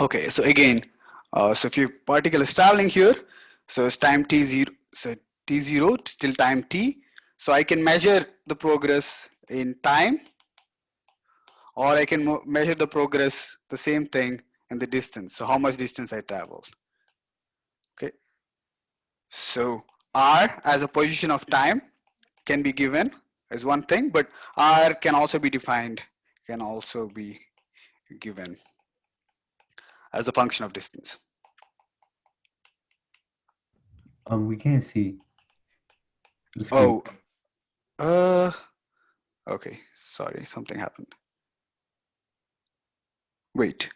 Okay, so again, so if your particle is traveling here, so it's time t0, so t0 till time t. So I can measure the progress in time, or I can measure the progress, the same thing, in the distance. So how much distance I traveled. Okay, so r as a position of time can be given as one thing, but r can also be defined, can also be given as a function of distance. We can't see the screen. Oh, okay, sorry, something happened. Wait.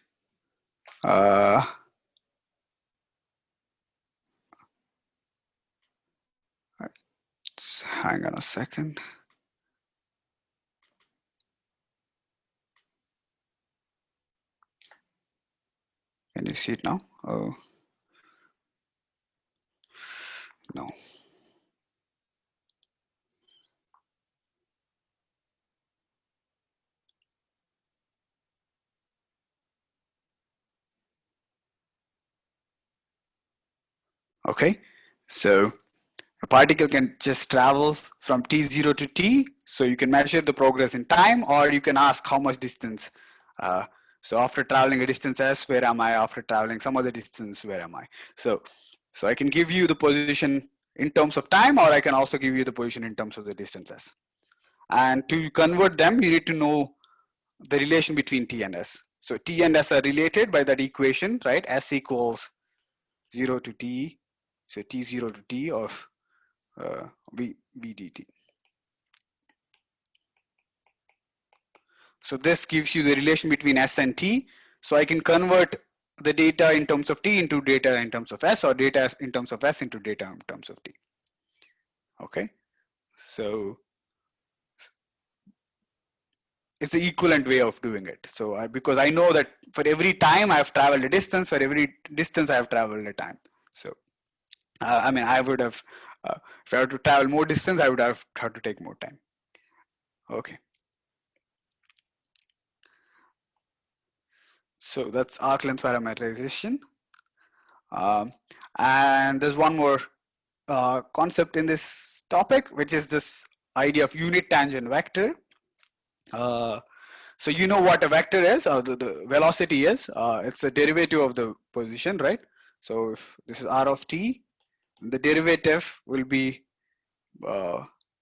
Uh, hang on a second. Can you see it now? Oh, no. Okay, so a particle can just travel from t0 to t, so you can measure the progress in time, or you can ask how much distance. So after traveling a distance s, where am I? After traveling some other distance, where am I? So I can give you the position in terms of time, or I can also give you the position in terms of the distances. And to convert them, you need to know the relation between t and s. So t and s are related by that equation, right? S equals 0 to t, so t0 to t of v dt. So this gives you the relation between s and t. So I can convert the data in terms of t into data in terms of s, or data in terms of s into data in terms of t. Okay, so it's the equivalent way of doing it. So because I know that for every time I have traveled a distance, for every distance I have traveled a time. So I mean, I would have, if I had to travel more distance, I would have had to take more time. Okay. So that's arc length parameterization. Um, and there's one more concept in this topic, which is this idea of unit tangent vector. So you know what a vector is, or the velocity is. It's the derivative of the position, right? So if this is r of t, the derivative will be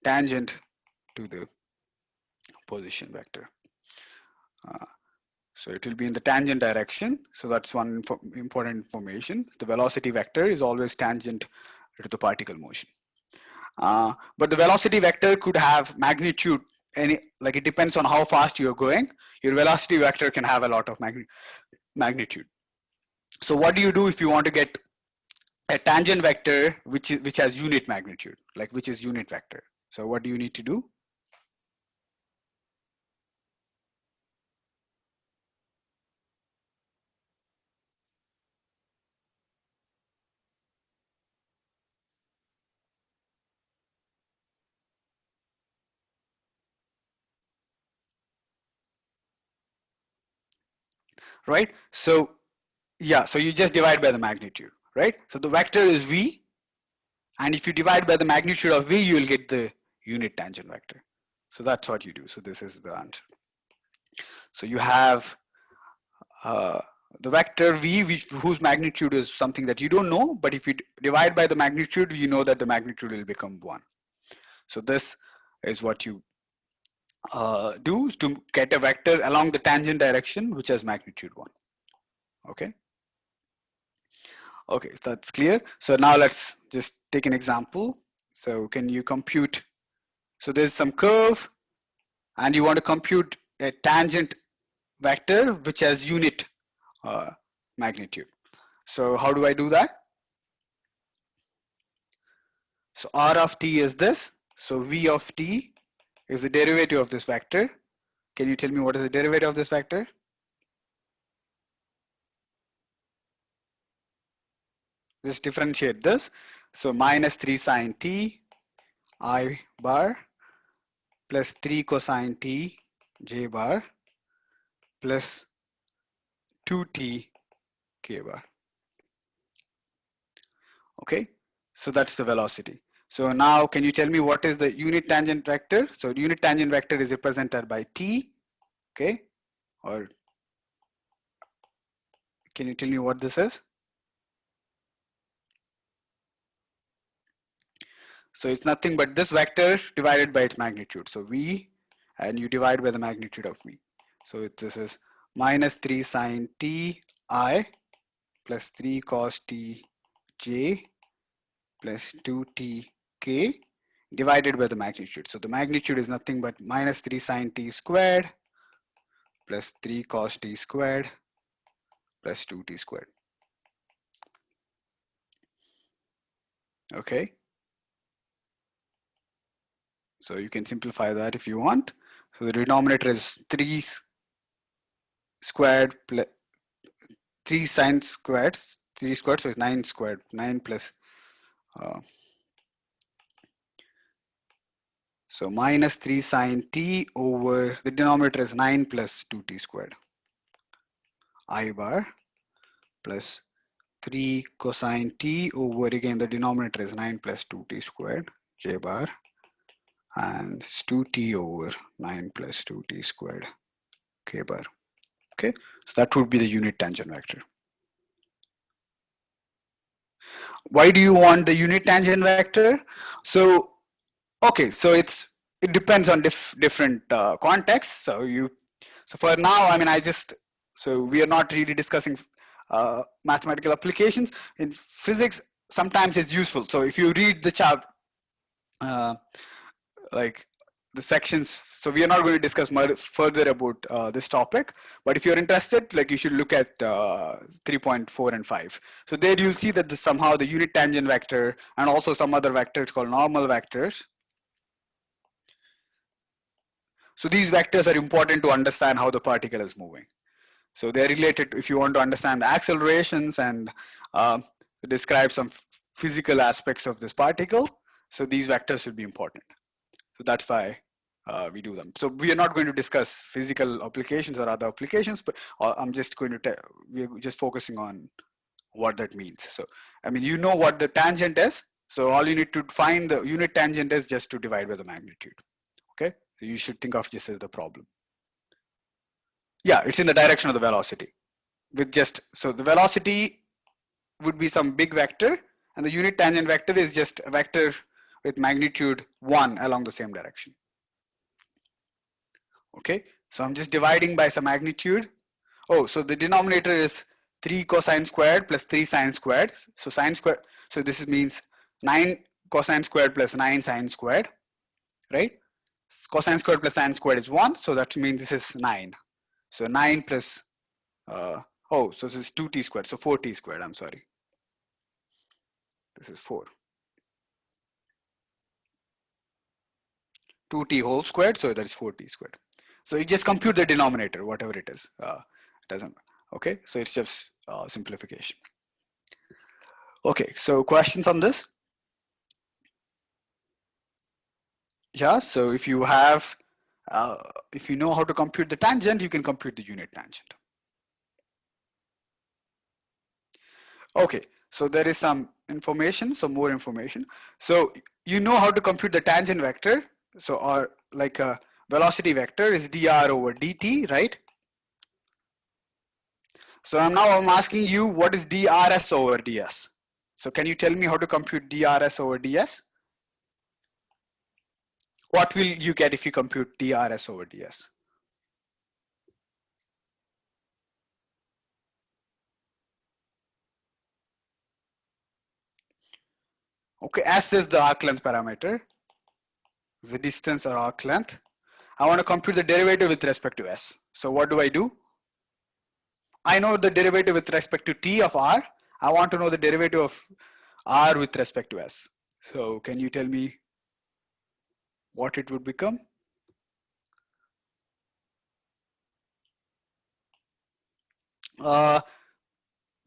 tangent to the position vector. So it will be in the tangent direction. So that's one important information. The velocity vector is always tangent to the particle motion. But the velocity vector could have magnitude, like it depends on how fast you're going. Your velocity vector can have a lot of magnitude. So what do you do if you want to get a tangent vector which has unit magnitude, like which is unit vector? So what do you need to do? Right? So yeah, so you just divide by the magnitude, right? So the vector is v, and if you divide by the magnitude of v, you will get the unit tangent vector. So that's what you do. So this is the answer. So you have the vector v, whose magnitude is something that you don't know, but if you divide by the magnitude, you know that the magnitude will become 1. So this is what you do to get a vector along the tangent direction which has magnitude 1. Okay. Okay, so that's clear. So now let's just take an example. So can you compute? So there's some curve, and you want to compute a tangent vector which has unit magnitude. So how do I do that? So r of t is this. So v of t is the derivative of this vector. Can you tell me what is the derivative of this vector? Just differentiate this. So minus 3 sine t I bar plus 3 cosine t j bar plus 2t k bar. Okay, so that's the velocity. So now can you tell me what is the unit tangent vector? So the unit tangent vector is represented by t, okay? Or can you tell me what this is? So it's nothing but this vector divided by its magnitude. So v, and you divide by the magnitude of v. So this is minus 3 sine t I plus 3 cos t j plus 2t k divided by the magnitude. So the magnitude is nothing but minus 3 sine t squared plus 3 cos t squared plus 2t squared. Okay. So you can simplify that if you want. So the denominator is 3 squared plus 3 sine squared, 3 squared, so it's 9 squared, 9 plus, so minus 3 sine t over, the denominator is 9 plus 2t squared, I bar, plus 3 cosine t over, again the denominator is 9 plus 2t squared, j bar, and it's 2t over 9 plus 2t squared, k bar. Okay, so that would be the unit tangent vector. Why do you want the unit tangent vector? So, okay, so it depends on different contexts. So for now, I mean, so we are not really discussing mathematical applications. In physics, sometimes it's useful. So if you read the chapter, like the sections, so we are not going to discuss further about this topic, but if you're interested, like you should look at 3.4 and 5. So there you'll see that somehow the unit tangent vector and also some other vectors called normal vectors. So these vectors are important to understand how the particle is moving. So they're related, if you want to understand the accelerations and describe some physical aspects of this particle, so these vectors will be important. So that's why we do them. So we are not going to discuss physical applications or other applications, but I'm just going to we're just focusing on what that means. So, I mean, you know what the tangent is. So all you need to find the unit tangent is just to divide by the magnitude. Okay, so you should think of this as the problem. Yeah, it's in the direction of the velocity. With just, so the velocity would be some big vector, and the unit tangent vector is just a vector with magnitude 1 along the same direction. Okay, so I'm just dividing by some magnitude. Oh, so the denominator is 3 cosine squared plus 3 sine squared. So sine squared, so this means 9 cosine squared plus 9 sine squared, right? Cosine squared plus sine squared is 1, so that means this is 9. So 9 plus, oh, so this is 2t squared, so 4t squared, I'm sorry. This is 4. 2t whole squared, so that is 4t squared. So you just compute the denominator, whatever it is. It doesn't, okay? So it's just simplification. Okay, so questions on this? Yeah, so if you have, if you know how to compute the tangent, you can compute the unit tangent. Okay, so there is some information, some more information. So you know how to compute the tangent vector. So, or like a velocity vector is dr over dt, right? So I'm asking you, what is drs over ds? So can you tell me how to compute drs over ds? What will you get if you compute drs over ds? Okay, s is the arc length parameter, the distance or arc length. I want to compute the derivative with respect to s. So what do? I know the derivative with respect to t of r. I want to know the derivative of r with respect to s. So can you tell me what it would become? No,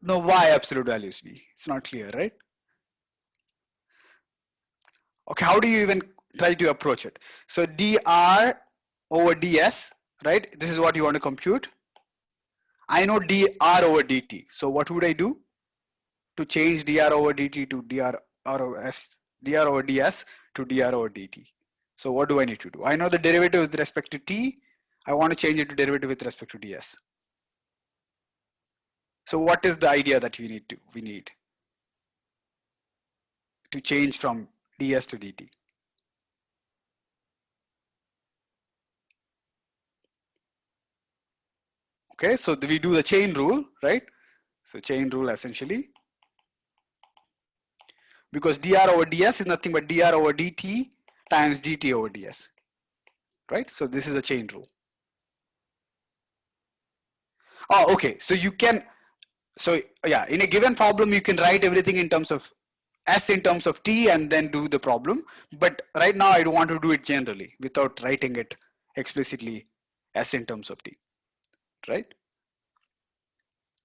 y absolute value is v. It's not clear, right? Okay, how do you even try to approach it? So dr over ds, right? This is what you want to compute. I know dr over dt. So what would I do to change dr over dt to dr over ds to dr over dt? So what do I need to do? I know the derivative with respect to t. I want to change it to derivative with respect to ds. So what is the idea that we need to change from ds to dt? Okay, so we do the chain rule, right? So chain rule essentially, because dr over ds is nothing but dr over dt times dt over ds, right? So this is a chain rule. Oh, okay. So you can, so yeah, in a given problem, you can write everything in terms of s in terms of t and then do the problem. But right now I don't want to do it generally without writing it explicitly s in terms of t, right?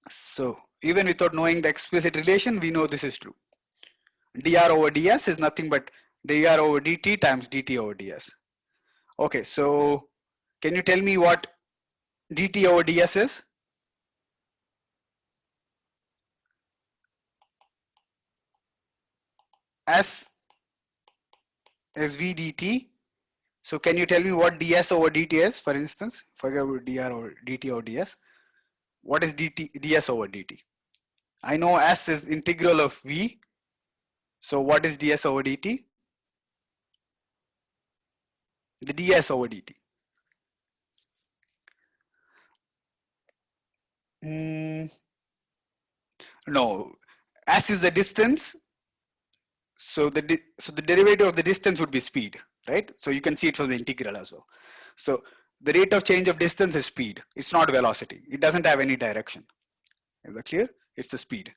So even without knowing the explicit relation, we know this is true. dr over ds is nothing but dr over dt times dt over ds. Okay, so can you tell me what dt over ds is? S is v dt. So can you tell me what ds over dt is, for instance? Forget about dr over dt over ds. What is ds over dt? I know s is integral of v. So what is ds over dt? The ds over dt. No, s is the distance. So the derivative of the distance would be speed, right? So you can see it from the integral as well. So the rate of change of distance is speed. It's not velocity. It doesn't have any direction. Is that clear? It's the speed.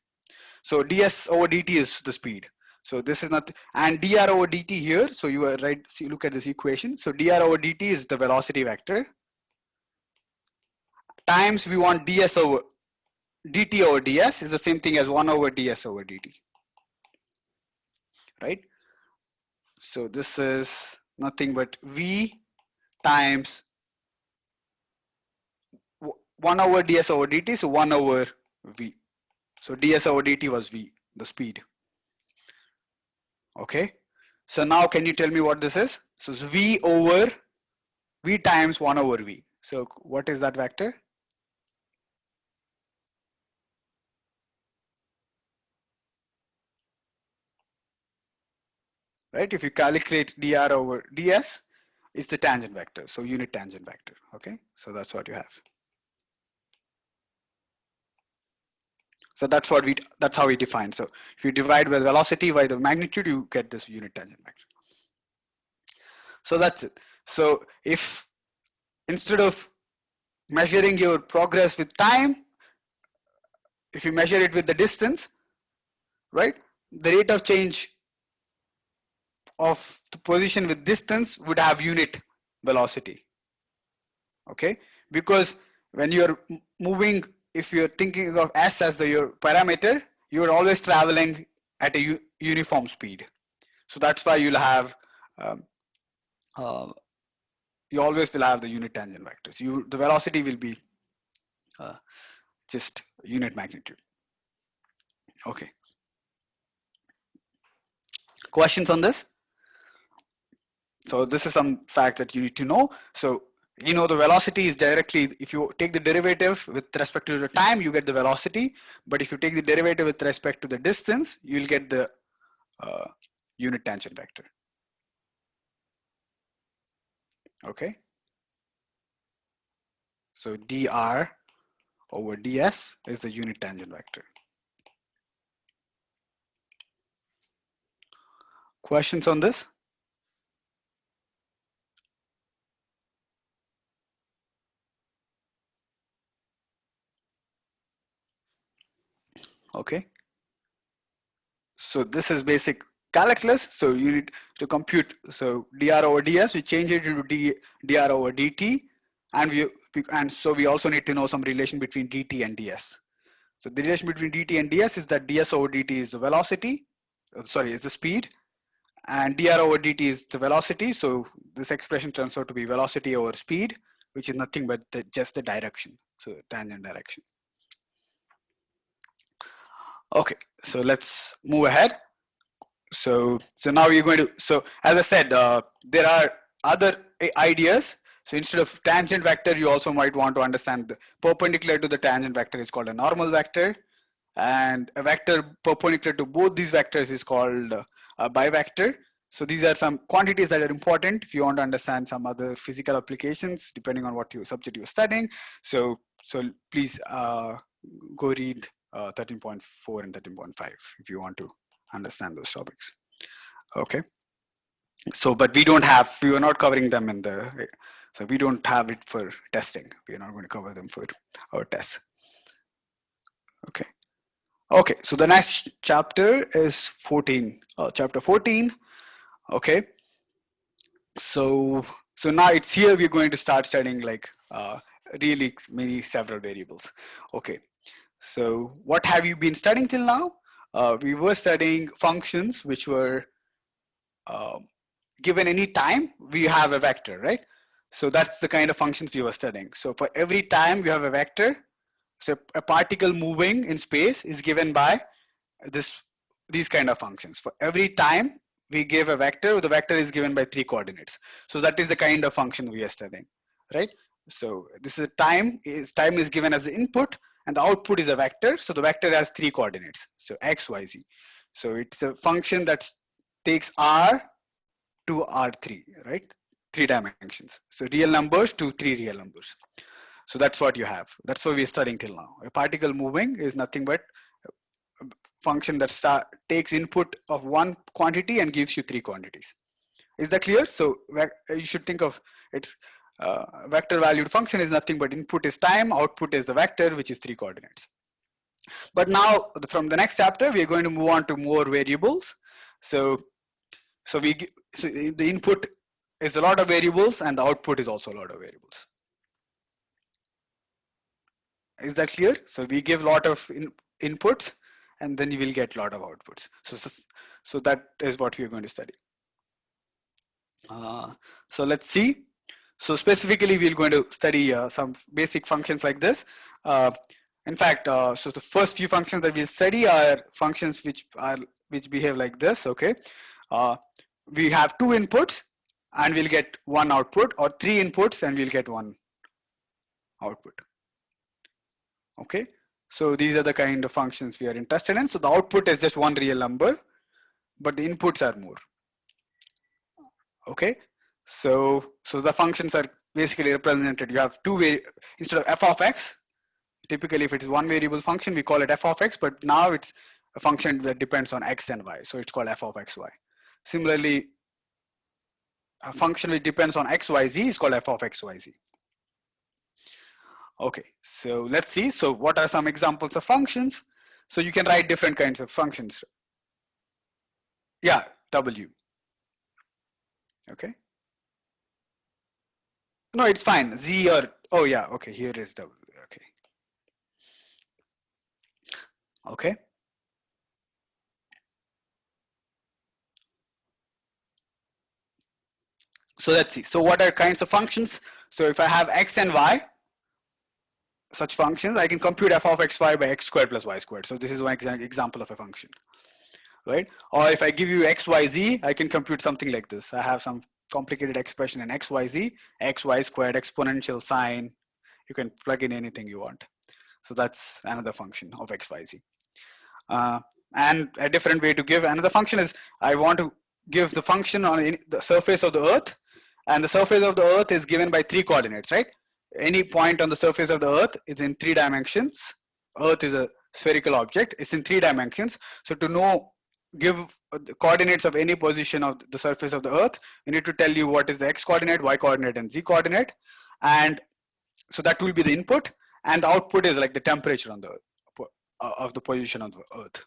So ds over dt is the speed. So this is not, and dr over dt here. So you are right. See, look at this equation. So dr over dt is the velocity vector times we want ds over dt over ds is the same thing as 1 over ds over dt, right? So this is nothing but v times 1 over ds over dt, so 1 over v. So ds over dt was v, the speed. Okay. So now can you tell me what this is? So it's v over v times 1 over v. So what is that vector? Right? If you calculate dr over ds, it's the tangent vector. So unit tangent vector. Okay. So that's what you have. So that's how we define. So if you divide by the velocity by the magnitude, you get this unit tangent vector. So that's it. So if instead of measuring your progress with time, if you measure it with the distance, right, the rate of change of the position with distance would have unit velocity. Okay, because when you're moving, if you're thinking of s as your parameter, you're always traveling at a uniform speed. So that's why you'll have you always will have the unit tangent vectors. The velocity will be just unit magnitude. Okay. Questions on this? So this is some fact that you need to know. So you know the velocity is directly, if you take the derivative with respect to the time, you get the velocity. But if you take the derivative with respect to the distance, you'll get the unit tangent vector. Okay. So dr over ds is the unit tangent vector. Questions on this? Okay. So this is basic calculus. So you need to compute. So dr over ds, we change it into dr over dt, and so we also need to know some relation between dt and ds. So the relation between dt and ds is that ds over dt is the velocity, is the speed, and dr over dt is the velocity. So this expression turns out to be velocity over speed, which is nothing but just the direction. So tangent direction. Okay, so let's move ahead. So now you're going to, so as I said, there are other ideas. So instead of tangent vector, you also might want to understand the perpendicular to the tangent vector is called a normal vector, and a vector perpendicular to both these vectors is called a bivector. So these are some quantities that are important if you want to understand some other physical applications depending on what subject you're studying. So please go read 13.4 and 13.5 if you want to understand those topics. Okay. So, but we are not covering them in the, so we don't have it for testing. We're not going to cover them for our tests. Okay. Okay, so the next chapter is 14, chapter 14. Okay. So now it's here we're going to start studying like really many several variables. Okay. So what have you been studying till now? We were studying functions which were given any time, we have a vector, right? So that's the kind of functions we were studying. So for every time we have a vector, so a particle moving in space is given by these kind of functions. For every time we give a vector, the vector is given by 3 coordinates. So that is the kind of function we are studying, right? So this is time is given as the input and the output is a vector. So the vector has 3 coordinates. So x, y, z. So it's a function that takes r to R3, right? 3 dimensions. So real numbers to 3 real numbers. So that's what you have. That's what we're studying till now. A particle moving is nothing but a function that takes input of one quantity and gives you 3 quantities. Is that clear? So you should think of its vector valued function is nothing but input is time, output is the vector, which is 3 coordinates. But now from the next chapter, we're going to move on to more variables. So the input is a lot of variables and the output is also a lot of variables. Is that clear? So we give a lot of inputs and then you will get a lot of outputs. So that is what we are going to study. So let's see. So specifically, we're going to study some basic functions like this. In fact, so the first few functions that we'll study are functions which behave like this. Okay, we have 2 inputs and we'll get 1 output, or 3 inputs and we'll get 1 output. Okay, so these are the kind of functions we are interested in. So the output is just 1 real number, but the inputs are more. Okay, so the functions are basically represented. You have instead of f of x, typically if it is 1 variable function, we call it f of x, but now it's a function that depends on x and y, so it's called f of xy. Similarly, a function which depends on xyz is called f of xyz. Okay, so let's see. So what are some examples of functions? So you can write different kinds of functions. Yeah, w. Okay. No, it's fine. Z or, oh yeah, okay, here is w. Okay. Okay. So let's see. So what are kinds of functions? So if I have x and y, such functions, I can compute f of xy by x squared plus y squared. So this is one example of a function, right? Or if I give you x, y, z, I can compute something like this. I have some complicated expression in x, y, z, x, y squared, exponential sign. You can plug in anything you want. So that's another function of x, y, z. And a different way to give another function is I want to give the function on the surface of the earth, and the surface of the earth is given by 3 coordinates, right? Any point on the surface of the earth is in 3 dimensions. Earth is a spherical object, it's in 3 dimensions. So to give the coordinates of any position of the surface of the earth, you need to tell you what is the x coordinate, y coordinate, and z coordinate. And so that will be the input, and the output is like the temperature on the of the position of the earth.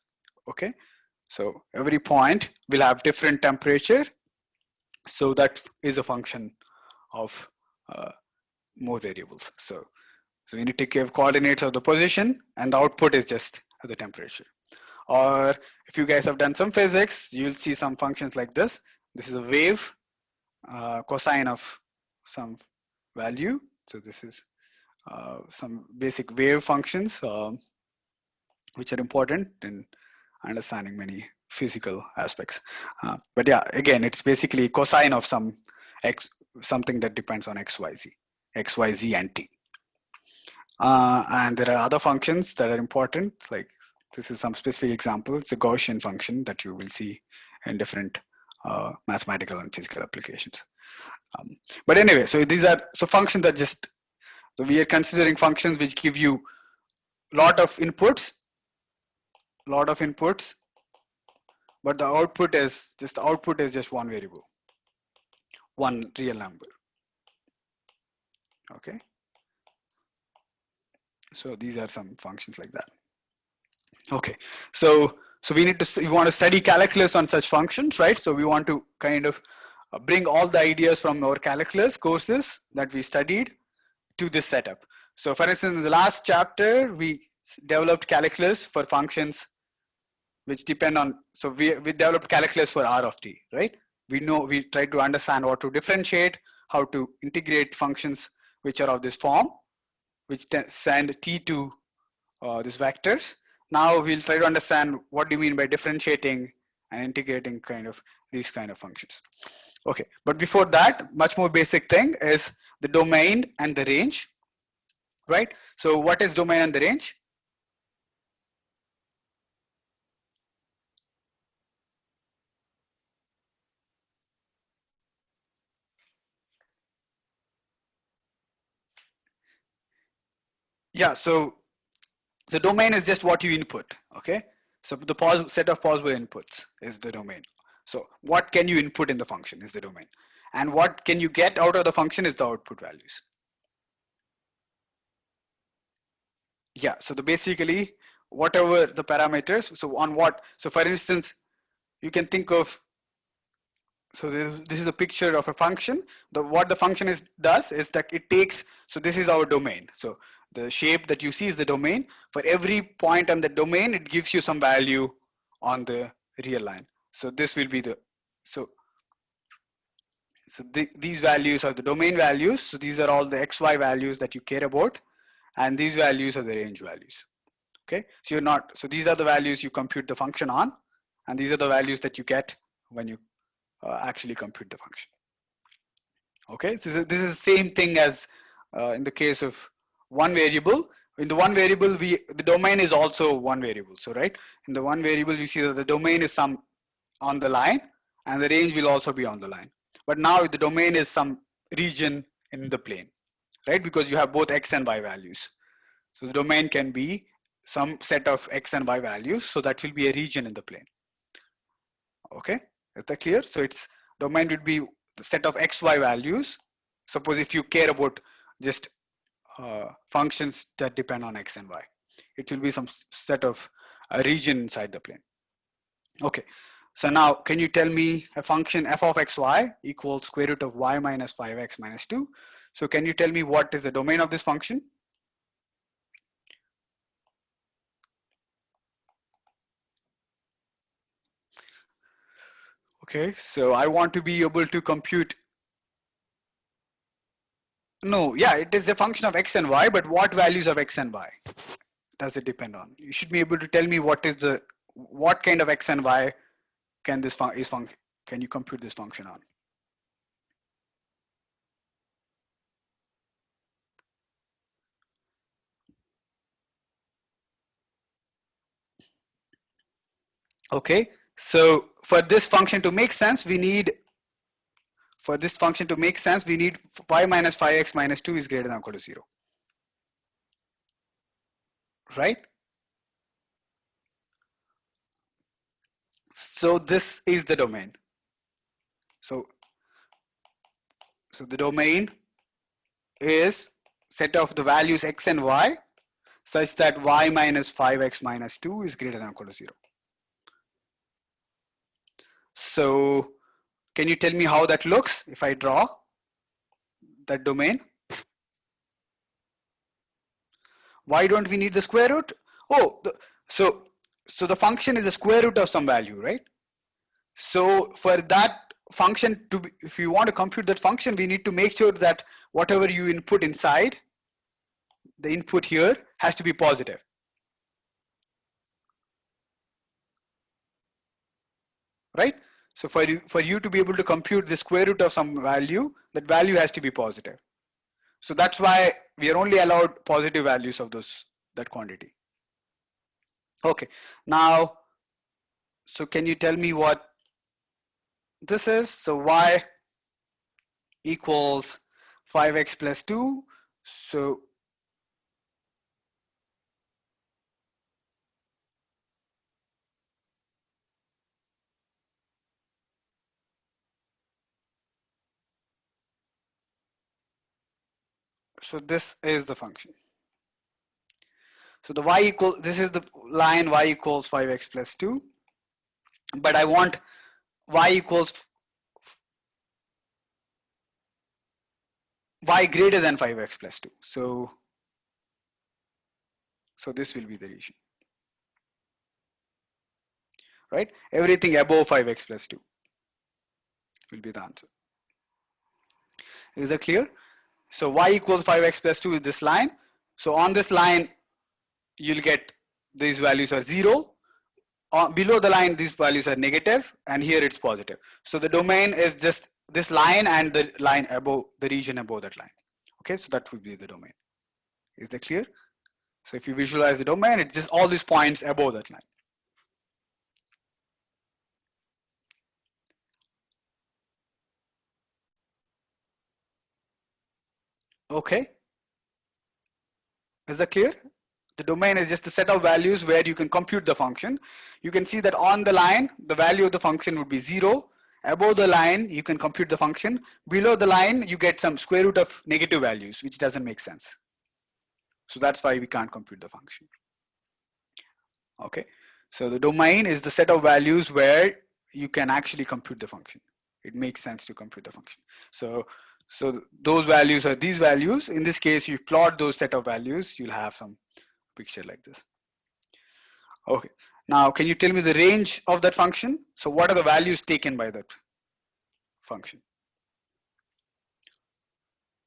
Okay, so every point will have different temperature. So that is a function of more variables. So you need to give coordinates of the position and the output is just the temperature. Or if you guys have done some physics, you'll see some functions like this. This is a wave, cosine of some value. So this is some basic wave functions. which are important in understanding many physical aspects. But yeah, again, it's basically cosine of something that depends on xyz and t. And there are other functions that are important, like this is some specific example. It's a Gaussian function that you will see in different mathematical and physical applications. But anyway, so these are functions that just, so we are considering functions which give you lot of inputs, but the output is just one variable, one real number. Okay. So these are some functions like that. Okay. So we want to study calculus on such functions, right? So we want to kind of bring all the ideas from our calculus courses that we studied to this setup. So for instance, in the last chapter, we developed calculus for functions which depend on, so we developed calculus for R of t, right? We try to understand how to differentiate, how to integrate functions which are of this form, which send t to these vectors. Now we'll try to understand what do you mean by differentiating and integrating kind of these kind of functions. Okay, but before that, much more basic thing is the domain and the range, right? So what is domain and the range? Yeah, so the domain is just what you input, okay? So the set of possible inputs is the domain. So what can you input in the function is the domain. And what can you get out of the function is the output values. Yeah, so basically whatever the parameters, so on what, so for instance, you can think of, so this is a picture of a function. What the function does is that it takes, so this is our domain. So the shape that you see is the domain. For every point on the domain, it gives you some value on the real line. So this will be the, these values are the domain values. So these are all the xy values that you care about. And these values are the range values. Okay, so these are the values you compute the function on. And these are the values that you get when you actually compute the function. Okay, so this is the same thing as in the case of one variable. In the one variable, the domain is also one variable. So right, in the one variable, you see that the domain is some on the line and the range will also be on the line. But now the domain is some region in the plane, right? Because you have both x and y values. So the domain can be some set of x and y values. So that will be a region in the plane. Okay, is that clear? So its domain would be the set of xy values. Suppose if you care about just functions that depend on x and y, it will be some set of a region inside the plane. Okay, so now can you tell me a function f of xy equals square root of y minus 5x minus 2. So can you tell me what is the domain of this function? Okay, so I want to be able to compute. No, yeah, it is a function of x and y, but what values of x and y does it depend on? You should be able to tell me what kind of x and y can can you compute this function on? Okay, so for this function to make sense, we need y minus 5x minus 2 is greater than or equal to 0. Right? So this is the domain. So the domain is set of the values x and y such that y minus 5x minus 2 is greater than or equal to 0. So can you tell me how that looks if I draw that domain? Why don't we need the square root? Oh, so the function is the square root of some value, right? So for that function to be, if you want to compute that function, we need to make sure that whatever you input inside, the input here has to be positive. right? So for you to be able to compute the square root of some value, that value has to be positive. So that's why we are only allowed positive values of that quantity. Okay, now, so can you tell me what this is? So y equals 5x plus 2. So this is the function. So the y equal, this is the line y equals 5x plus 2, but I want y equals y greater than 5x plus 2. So this will be the region, right? Everything above 5x plus 2 will be the answer. Is that clear? So y equals 5x plus 2 is this line. So on this line, you'll get these values are 0. Below the line, these values are negative, and here it's positive. So the domain is just this line and the line above, the region above that line. Okay, so that would be the domain. Is that clear? So if you visualize the domain, it's just all these points above that line. Okay, is that clear? The domain is just a set of values where you can compute the function. You can see that on the line, the value of the function would be 0. Above the line, you can compute the function. Below the line, you get some square root of negative values, which doesn't make sense. So that's why we can't compute the function. Okay, so the domain is the set of values where you can actually compute the function. It makes sense to compute the function. So those values are these values. In this case, you plot those set of values, you'll have some picture like this. Okay, now can you tell me the range of that function? So what are the values taken by that function?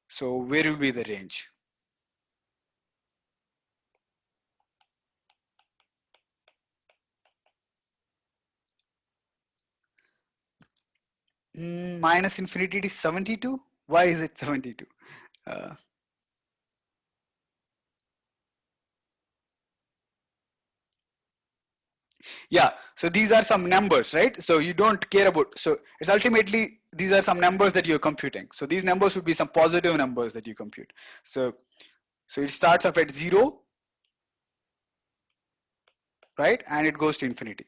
So where will be the range? Minus infinity is 72. Why is it 72? Yeah, so these are some numbers, right? So you don't care about, so it's ultimately, these are some numbers that you're computing. So these numbers would be some positive numbers that you compute. So it starts off at 0, right? And it goes to infinity.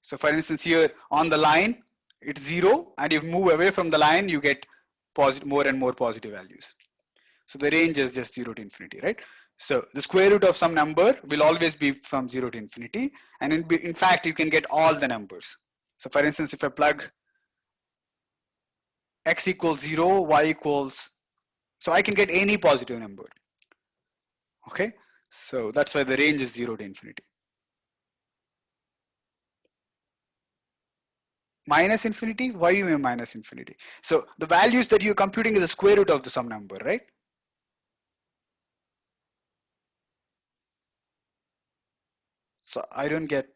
So for instance, here on the line, it's 0, and if you move away from the line, you get more and more positive values. So the range is just 0 to infinity, right? So the square root of some number will always be from 0 to infinity. And in fact, you can get all the numbers. So for instance, if I plug x equals 0, y equals, so I can get any positive number. Okay, so that's why the range is 0 to infinity. Minus infinity? Why do you mean minus infinity? So the values that you're computing is the square root of the some number, right? So I don't get,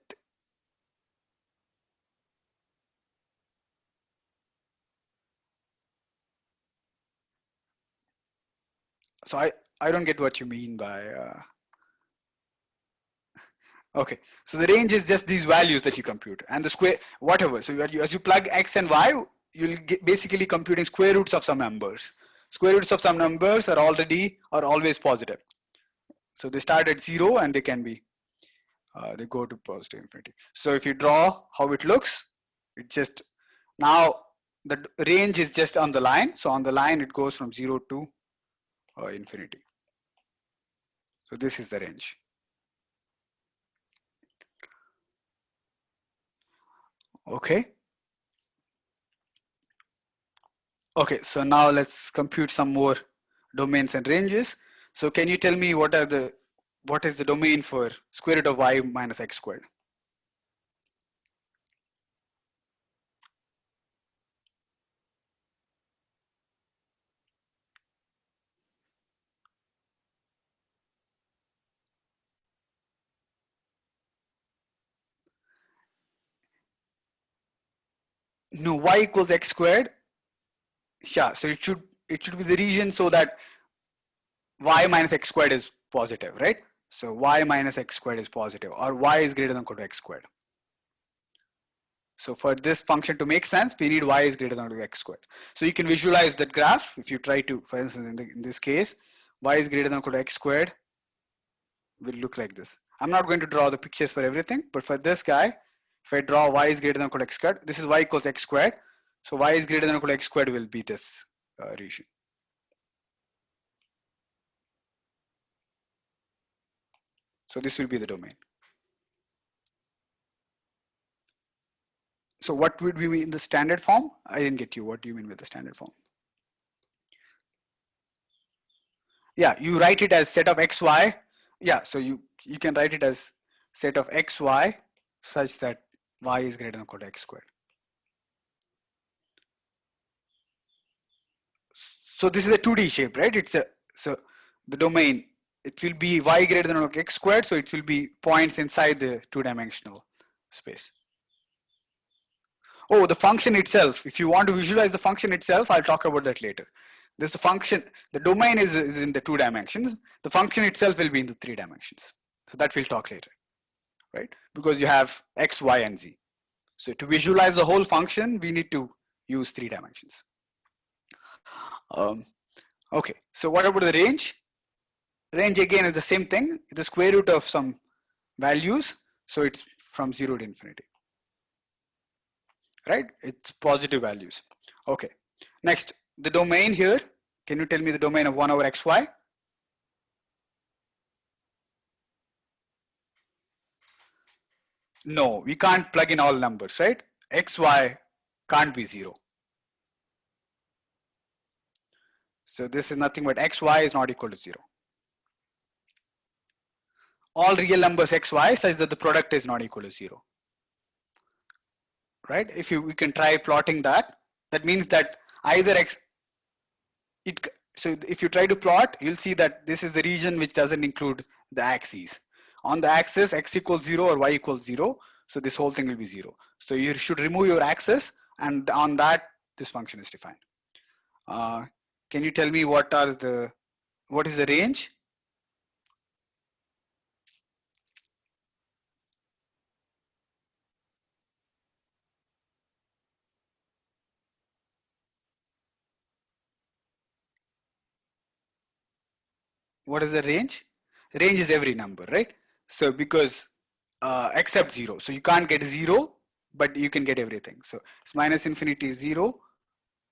so I don't get what you mean by, okay, so the range is just these values that you compute and the square, whatever. So as you plug x and y, you'll get basically computing square roots of some numbers. Square roots of some numbers are always positive. So they start at 0 and they can be, they go to positive infinity. So if you draw how it looks, it just, now the range is just on the line. So on the line, it goes from 0 to infinity. So this is the range. Okay. Okay, so now let's compute some more domains and ranges. So can you tell me what is the domain for square root of y minus x squared? No, y equals x squared. Yeah, so it should be the region so that y minus x squared is positive, right? So y minus x squared is positive, or y is greater than or equal to x squared. So for this function to make sense, we need y is greater than or equal to x squared. So you can visualize that graph if you try to, for instance, in this case, y is greater than or equal to x squared will look like this. I'm not going to draw the pictures for everything, but for this guy, if I draw y is greater than or equal to x squared, this is y equals x squared. So y is greater than or equal to x squared will be this region. So this will be the domain. So what would we mean in the standard form? I didn't get you. What do you mean with the standard form? Yeah, you write it as set of xy. Yeah, so you can write it as set of xy such that y is greater than or equal to x squared. So this is a 2D shape, right? It's a, so the domain, it will be y greater than or equal to x squared, so it will be points inside the two-dimensional space. Oh, the function itself. If you want to visualize the function itself, I'll talk about that later. This the function, the domain is in the 2 dimensions. The function itself will be in the 3 dimensions. So that we'll talk later, right? Because you have x, y, and z. So to visualize the whole function, we need to use 3 dimensions. Okay, so what about the range? Range again is the same thing, the square root of some values. So it's from 0 to infinity. Right? It's positive values. Okay. Next, the domain here. Can you tell me the domain of 1 over xy? No, we can't plug in all numbers, right? Xy can't be 0. So this is nothing but xy is not equal to 0. All real numbers xy such that the product is not equal to 0. Right? If we can try plotting that, that means that either so if you try to plot, you'll see that this is the region which doesn't include the axes. On the axis, x equals 0 or y equals 0, so this whole thing will be 0. So you should remove your axis, and on that, this function is defined. Can you tell me what is the range? What is the range? Range is every number, right? So because except 0, so you can't get 0, but you can get everything. So it's minus infinity is 0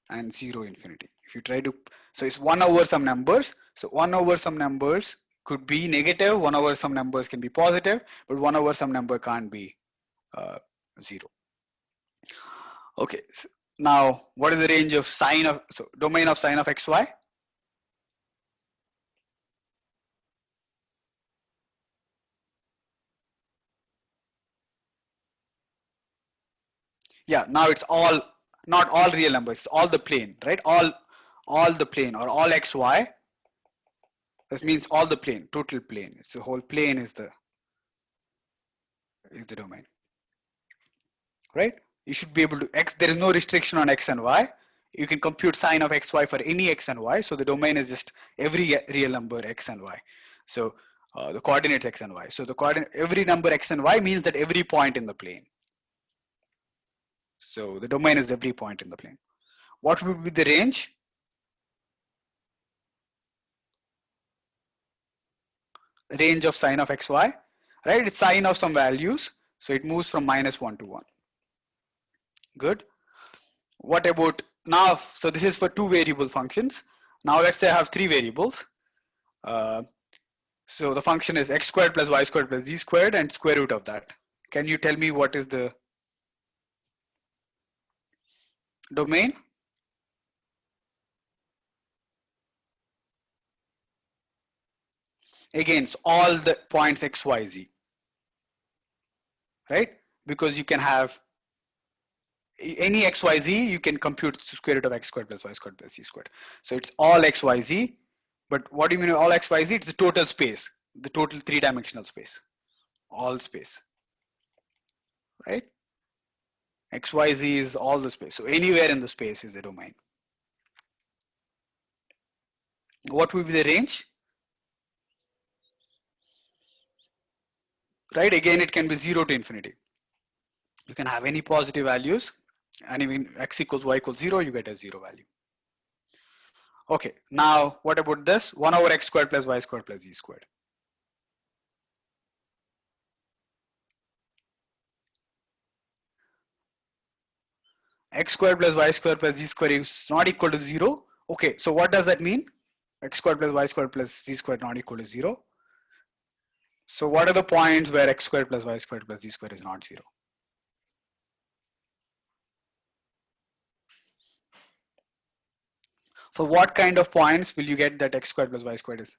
and 0 infinity. If you try to, so it's 1 over some numbers. So 1 over some numbers could be negative, 1 over some numbers can be positive, but 1 over some number can't be 0. Okay, so now what is the range of sine of, so domain of sine of xy? Yeah, now it's all, not all real numbers, it's all the plane, right? All the plane or all xy. This means all the plane, total plane. It's the whole plane is the domain, right? You should be able to there is no restriction on x and y. You can compute sine of xy for any x and y. So the domain is just every real number x and y. So the coordinates x and y. So the coordinate, every number x and y means that every point in the plane. So the domain is every point in the plane. What would be the range? Range of sine of xy, right? It's sine of some values. So it moves from -1 to 1. Good. What about now? So this is for 2 variable functions. Now let's say I have 3 variables. So the function is x squared plus y squared plus z squared and square root of that. Can you tell me what is the domain? Again, it's all the points x, y, z, right? Because you can have any x, y, z, you can compute the square root of x squared plus y squared plus z squared. So it's all x, y, z. But what do you mean all x, y, z? It's the total space, the total 3-dimensional space, all space, right? X, Y, Z is all the space. So anywhere in the space is the domain. What will be the range? Right, again it can be 0 to infinity. You can have any positive values, and even x equals y equals 0, you get a 0 value. Okay, now what about this? 1 over x squared plus y squared plus z squared. X squared plus y squared plus z squared is not equal to 0. Okay, so what does that mean? X squared plus y squared plus z squared not equal to 0. So what are the points where x squared plus y squared plus z squared is not 0? For what kind of points will you get that x squared plus y squared is?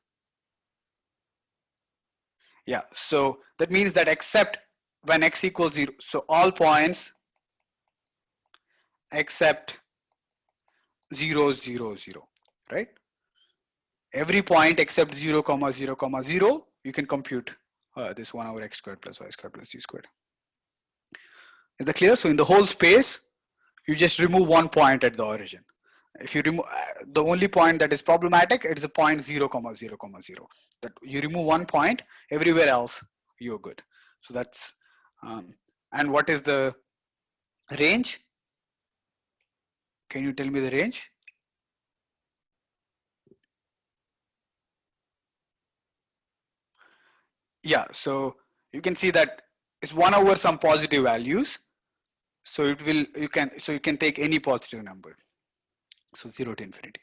Yeah, so that means that except when x equals 0, so all points except 0, 0, 0, right? Every point except 0, 0, 0, you can compute this 1 over x squared plus y squared plus z squared. Is that clear? So in the whole space, you just remove one point at the origin. If you remove the only point that is problematic, it's the point 0, 0, 0. That you remove one point, everywhere else you're good. So that's and what is the range? Can you tell me the range? Yeah, so you can see that it's 1 over some positive values. So it will you can take any positive number. So 0 to infinity.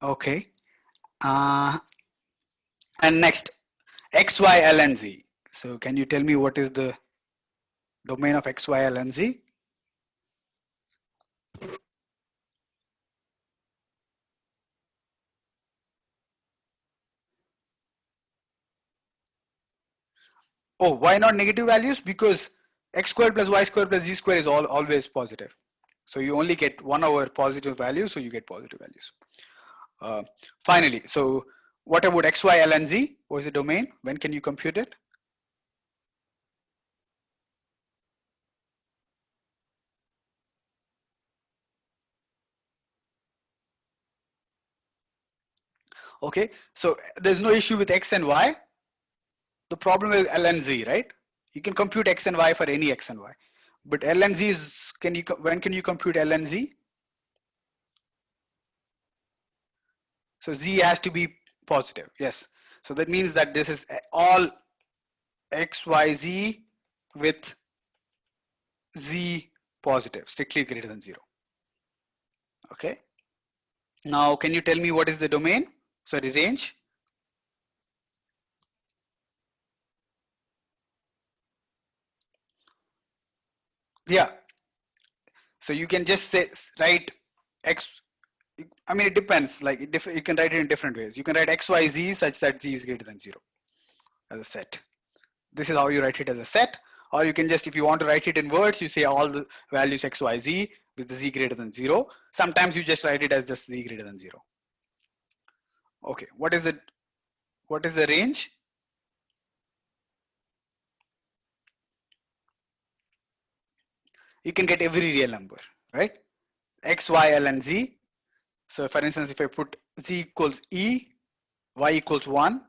Okay. And next, x, y, l, and z. So can you tell me what is the domain of x, y, l, and z? Oh, why not negative values? Because x squared plus y squared plus z squared is always positive. So you only get 1 over positive values, so you get positive values. Finally, so what about x, y, l, and z? What is the domain? When can you compute it? Okay, so there's no issue with x and y. The problem is L and Z, right? You can compute x and y for any x and y, but L and Z is when can you compute L and Z? So Z has to be positive. Yes. So that means that this is all x, y, z with z positive, strictly greater than 0. Okay. Now, can you tell me what is the domain? Sorry, range? Yeah. So you can just say write x. I mean, it depends. Like you can write it in different ways. You can write x, y, z such that z is greater than 0 as a set. This is how you write it as a set. Or you can just, if you want to write it in words, you say all the values x, y, z with the z greater than 0. Sometimes you just write it as just z greater than 0. Okay, what is it? What is the range? You can get every real number, right? X, y, l, and z. So for instance, if I put z equals e, y equals 1,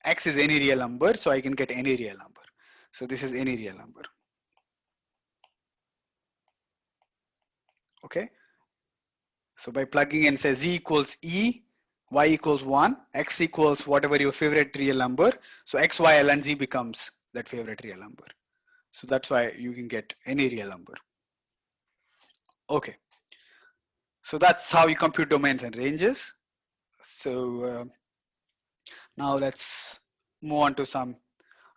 x is any real number, so I can get any real number. So this is any real number. Okay. So by plugging in, say z equals e, y equals 1, x equals whatever your favorite real number. So x, y, l, and z becomes that favorite real number. So that's why you can get any real number. Okay. So that's how you compute domains and ranges. So now let's move on to some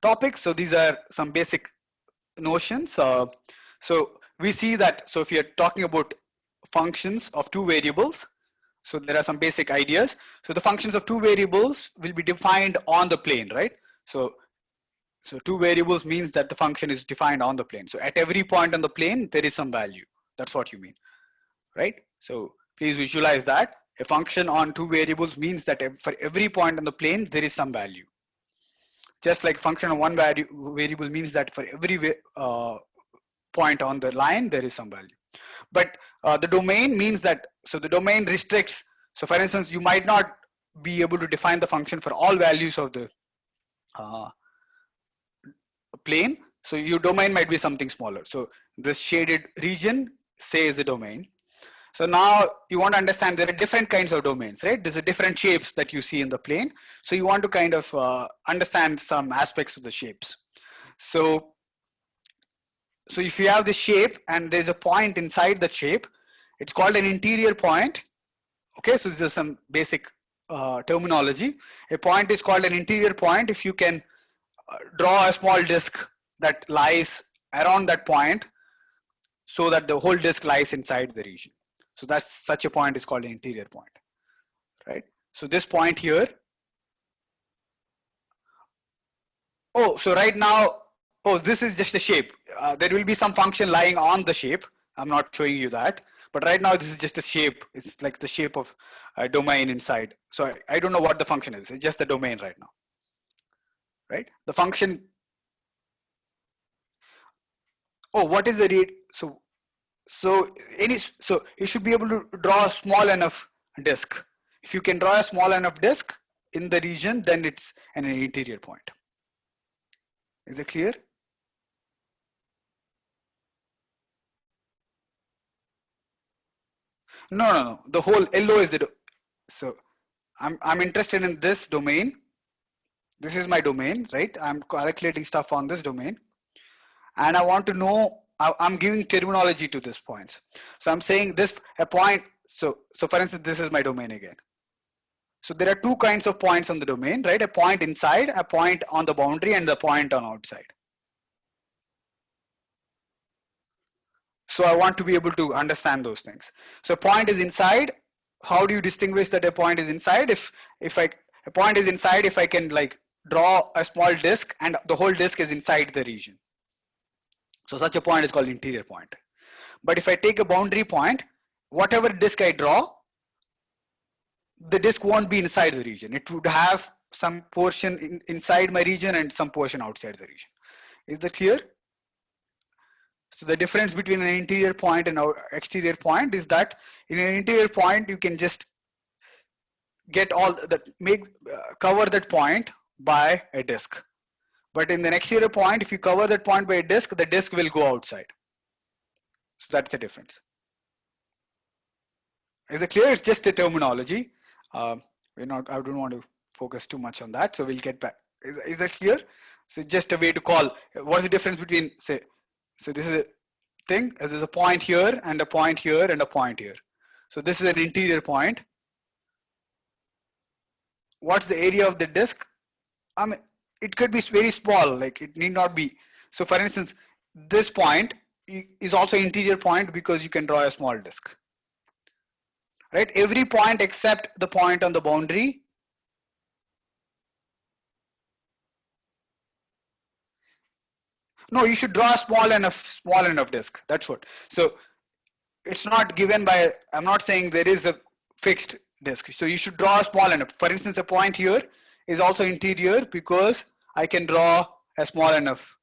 topics. So these are some basic notions. So we see that, so if you're talking about functions of two variables, so there are some basic ideas. So the functions of two variables will be defined on the plane, right? So two variables means that the function is defined on the plane. So at every point on the plane, there is some value. That's what you mean, right? So please visualize that. A function on two variables means that for every point on the plane, there is some value. just like function of one variable means that for every point on the line there is some value. But the domain means that, so the domain restricts. So for instance, you might not be able to define the function for all values of the plane. So your domain might be something smaller. So this shaded region says the domain. So now you want to understand there are different kinds of domains, right? There's a different shapes that you see in the plane. So you want to kind of understand some aspects of the shapes. So if you have the shape and there's a point inside the shape, it's called an interior point. Okay, so this is some basic terminology. A point is called an interior point if you can draw a small disk that lies around that point so that the whole disk lies inside the region. So that's such a point is called an interior point, right? So this point here. Oh, so right now, oh, this is just a shape. There will be some function lying on the shape. I'm not showing you that. But right now, this is just a shape. It's like the shape of a domain inside. So I don't know what the function is. It's just the domain right now, right? The function. Oh, what is the read? So you should be able to draw a small enough disk. If you can draw a small enough disk in the region, then it's an interior point. Is it clear? No. The whole LO is the. So I'm interested in this domain. This is my domain, right? I'm calculating stuff on this domain, and I want to know. I'm giving terminology to this points. So I'm saying this a point. So for instance, this is my domain again. So there are two kinds of points on the domain, right? A point inside, a point on the boundary, and the point on outside. So I want to be able to understand those things. So a point is inside. How do you distinguish that a point is inside? If a point is inside, if I can like draw a small disk and the whole disk is inside the region. So such a point is called interior point. But if I take a boundary point, whatever disk I draw, the disk won't be inside the region. It would have some portion inside my region and some portion outside the region. Is that clear? So the difference between an interior point and an exterior point is that in an interior point, you can just get all that, cover that point by a disk. But in the exterior point, if you cover that point by a disk, the disk will go outside. So that's the difference. Is it clear? It's just a terminology. I don't want to focus too much on that. So we'll get back. Is that clear? So just a way to call. What's the difference between, say, so this is a thing. There's a point here and a point here and a point here. So this is an interior point. What's the area of the disk? I mean, it could be very small, like it need not be. So for instance, this point is also interior point because you can draw a small disk. Right? Every point except the point on the boundary. No, you should draw a small enough disk. That's what. So it's not given by, I'm not saying there is a fixed disk. So you should draw a small enough. For instance, a point here is also interior because I can draw a small enough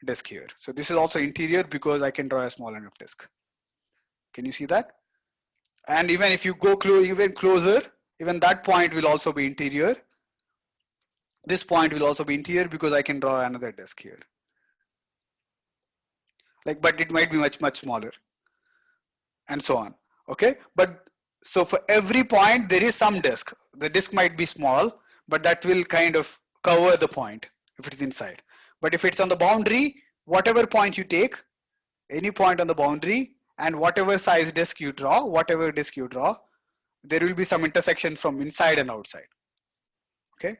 disk here. So this is also interior because I can draw a small enough disk. Can you see that? And even if you go even closer, even that point will also be interior. This point will also be interior because I can draw another disk here. Like, but it might be much smaller, and so on. Okay, but so for every point there is some disk. The disk might be small, but that will kind of cover the point if it's inside. But if it's on the boundary, whatever point you take, any point on the boundary, and whatever size disk you draw, there will be some intersection from inside and outside. Okay,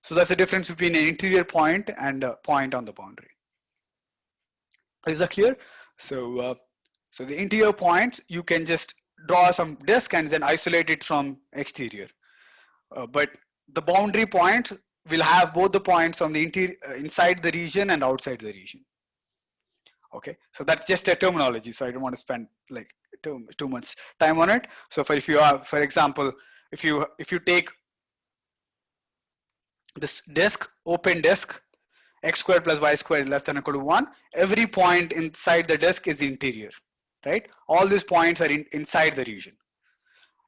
so that's the difference between an interior point and a point on the boundary. Is that clear? So so the interior points, you can just draw some disk and then isolate it from exterior. But the boundary points will have both the points on the interior, inside the region and outside the region. Okay, so that's just a terminology. So I don't want to spend like too much time on it. So for example, if you take this disk, open disk, x squared plus y squared is less than or equal to 1. Every point inside the disk is interior, right? All these points are inside the region.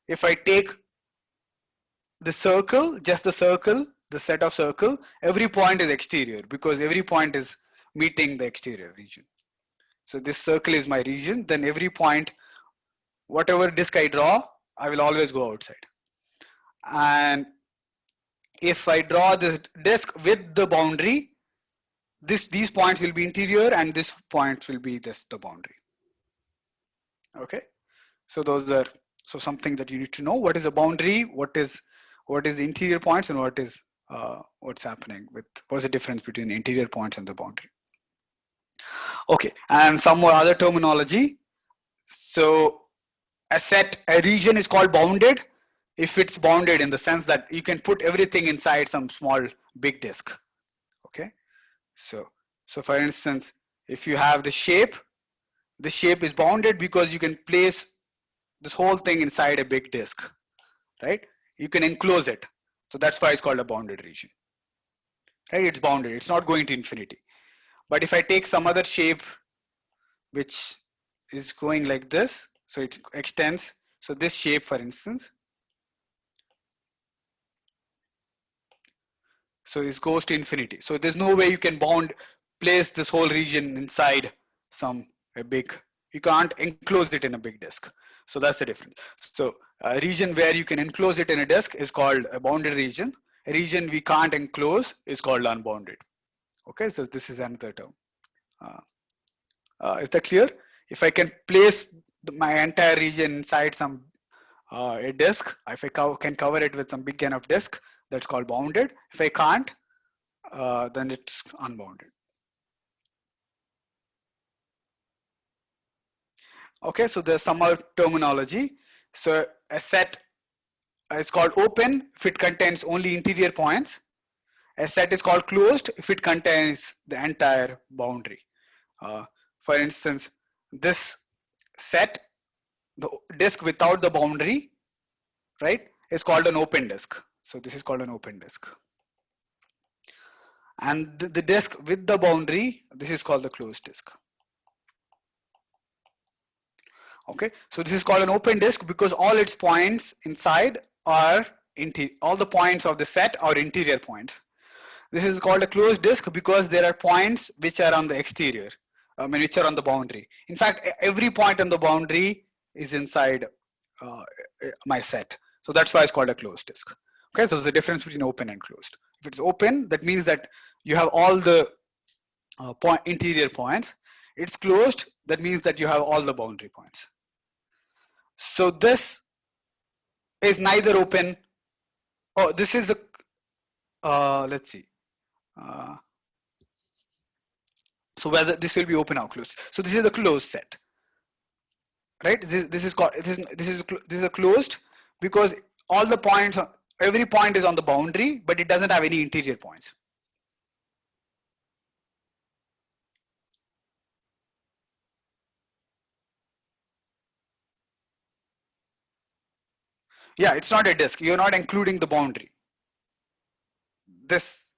If I take the circle, just the circle, the set of circle, every point is exterior because every point is meeting the exterior region. So this circle is my region, then every point, whatever disk I draw, I will always go outside. And if I draw this disk with the boundary, these points will be interior and this point will be the boundary. Okay, so those are something that you need to know. What is a boundary? What is the interior points, and what's happening with what's the difference between the interior points and the boundary? Okay, and some more other terminology. So a region is called bounded if it's bounded in the sense that you can put everything inside some small big disk. Okay, so for instance, if you have the shape is bounded because you can place this whole thing inside a big disk, right? You can enclose it, so that's why it's called a bounded region, right? It's bounded, it's not going to infinity. But if I take some other shape which is going like this, so it extends, so this shape for instance, so this goes to infinity. So there's no way you can place this whole region inside you can't enclose it in a big disk. So that's the difference. So a region where you can enclose it in a disk is called a bounded region. A region we can't enclose is called unbounded. Okay, so this is another term. Is that clear? If I can place my entire region inside some a disk, if I can cover it with some big enough disk, that's called bounded. If I can't, then it's unbounded. Okay, so there's some more terminology. So a set is called open if it contains only interior points. A set is called closed if it contains the entire boundary. For instance, this set, the disk without the boundary, right, is called an open disk. So this is called an open disk. And the disk with the boundary, this is called the closed disk. Okay, so this is called an open disk because all its points inside are all the points of the set are interior points. This is called a closed disk because there are points which are on the exterior, which are on the boundary. In fact, every point on the boundary is inside my set. So that's why it's called a closed disk. Okay, so there's a difference between open and closed. If it's open, that means that you have all the interior points. It's closed, that means that you have all the boundary points. So this is neither open. Oh, this is a, let's see. So whether this will be open or closed. So this is a closed set, right? This is a closed because all the points, every point is on the boundary, but it doesn't have any interior points. Yeah, it's not a disk. You're not including the boundary. This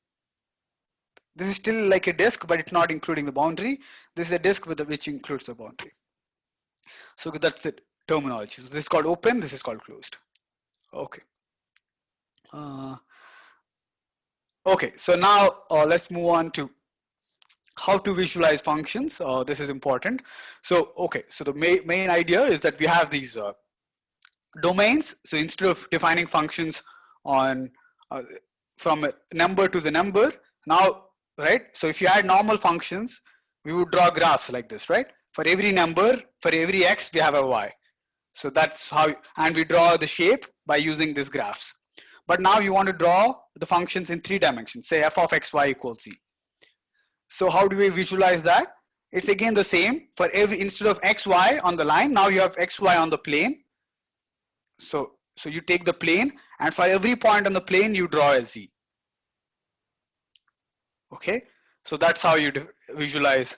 is still like a disk, but it's not including the boundary. This is a disk which includes the boundary. So that's the terminology. So this is called open, this is called closed. Okay. Okay, so now let's move on to how to visualize functions. This is important. So, okay, so the main idea is that we have these domains. So instead of defining functions on from a number to the number, now, right? So if you had normal functions, we would draw graphs like this, right? For every number, for every x, we have a y. So that's how, and we draw the shape by using these graphs. But now you want to draw the functions in 3 dimensions, say f of xy equals z. So how do we visualize that? It's again the same for every, instead of xy on the line, now you have xy on the plane. So you take the plane, and for every point on the plane, you draw a z. Okay, so that's how you visualize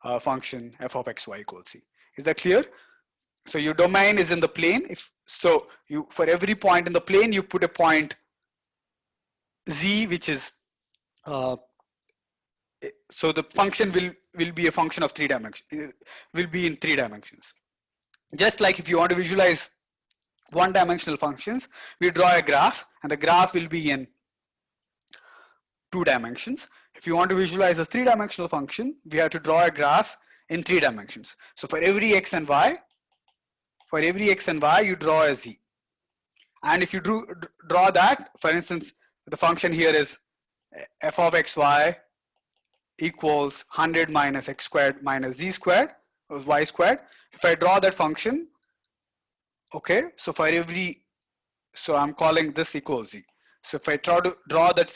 a function f of xy equals z. Is that clear? So your domain is in the plane. For every point in the plane, you put a point z, which is so the function will be a function of 3 dimensions, will be in 3 dimensions. Just like if you want to visualize one-dimensional functions, we draw a graph, and the graph will be in 2 dimensions. If you want to visualize a 3-dimensional function, we have to draw a graph in 3 dimensions. So for every x and y, you draw a z. And if you draw that, for instance, the function here is f of xy equals 100 minus x squared minus z squared, or y squared. If I draw that function, okay, so for every, so I'm calling this equals z. So if I try to draw that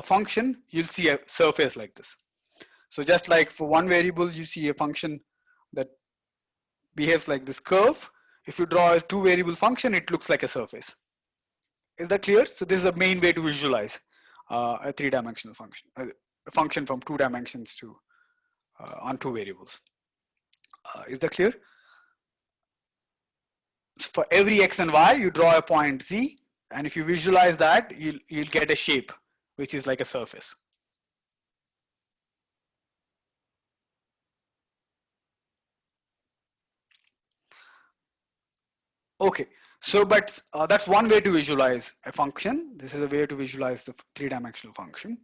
function, you'll see a surface like this. So just like for one variable, you see a function that behaves like this curve. If you draw a 2-variable function, it looks like a surface. Is that clear? So this is the main way to visualize a 3-dimensional function, a function from 2 dimensions to on 2 variables. Is that clear? So for every x and y, you draw a point z, and if you visualize that, you'll get a shape which is like a surface. Okay, so but that's one way to visualize a function. This is a way to visualize the 3-dimensional function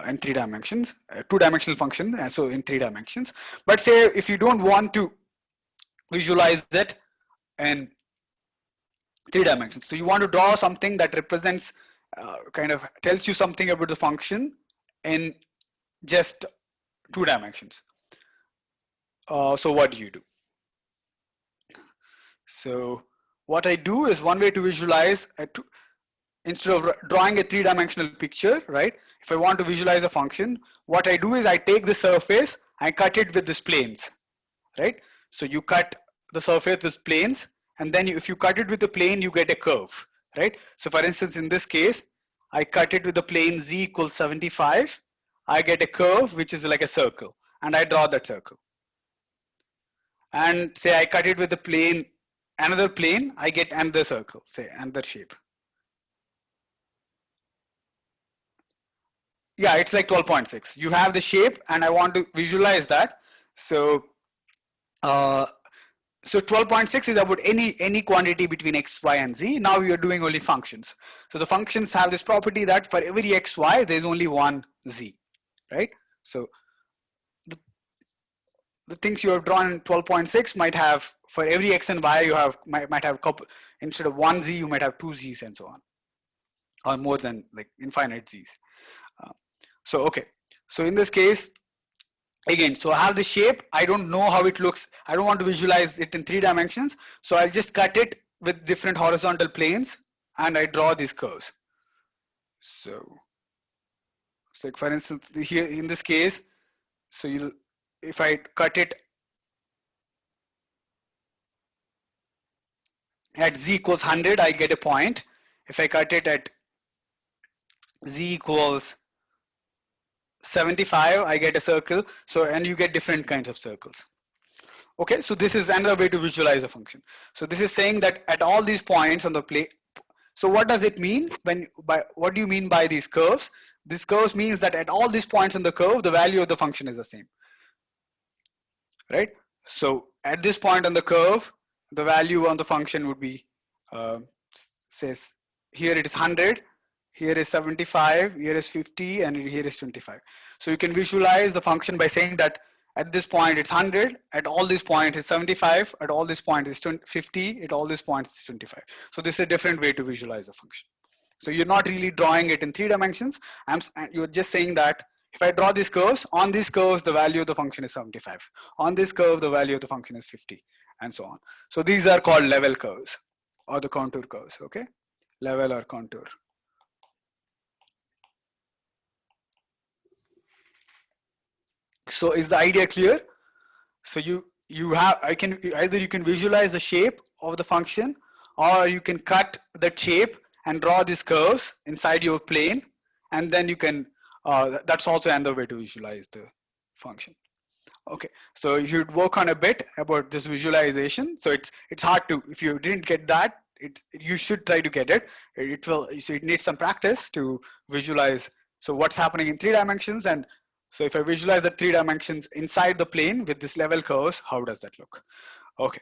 in 3 dimensions, 2-dimensional function, and so in 3 dimensions. But say if you don't want to visualize that in 3 dimensions, so you want to draw something that represents, kind of tells you something about the function in just 2 dimensions. So what do? So what I do is, one way to visualize, instead of drawing a 3-dimensional picture, right? If I want to visualize a function, what I do is I take the surface, I cut it with these planes, right? So you cut the surface with planes, and then if you cut it with the plane, you get a curve, right? So for instance, in this case, I cut it with the plane z equals 75, I get a curve which is like a circle, and I draw that circle. And say I cut it with the plane, another plane, I get another circle, say another shape. Yeah, it's like 12.6. You have the shape, and I want to visualize that. So so 12.6 is about any quantity between x, y, and z. Now we are doing only functions. So the functions have this property that for every x, y, there's only one z, right? So the things you have drawn in 12.6 might have, for every x and y, you have might have couple, instead of one z, you might have 2 z's and so on, or more than like infinite z's. So okay, so in this case, again, so I have the shape, I don't know how it looks, I don't want to visualize it in 3 dimensions, so I'll just cut it with different horizontal planes, and I draw these curves. So like for instance, here in this case, so if I cut it at z equals 100, I get a point. If I cut it at z equals 75, I get a circle. So, and you get different kinds of circles. Okay, so this is another way to visualize a function. So this is saying that at all these points on the plane, so what does it mean what do you mean by these curves? This curves means that at all these points on the curve, the value of the function is the same, right? So at this point on the curve, the value on the function would be, says here it is 100, here is 75, here is 50, and here is 25. So you can visualize the function by saying that at this point it's 100, at all these points it's 75, at all these points it's 50, at all these points it's 25. So this is a different way to visualize a function. So you're not really drawing it in 3 dimensions. You're just saying that if I draw these curves, on these curves the value of the function is 75. On this curve the value of the function is 50, and so on. So these are called level curves, or the contour curves, okay? Level or contour. So is the idea clear? So you have, either you can visualize the shape of the function, or you can cut that shape and draw these curves inside your plane, and then you can, that's also another way to visualize the function. Okay, so you should work on a bit about this visualization. So it's hard to, if you didn't get that, you should try to get it. It will, so it needs some practice to visualize. So what's happening in 3 dimensions, and so if I visualize the 3 dimensions inside the plane with this level curves, how does that look? Okay.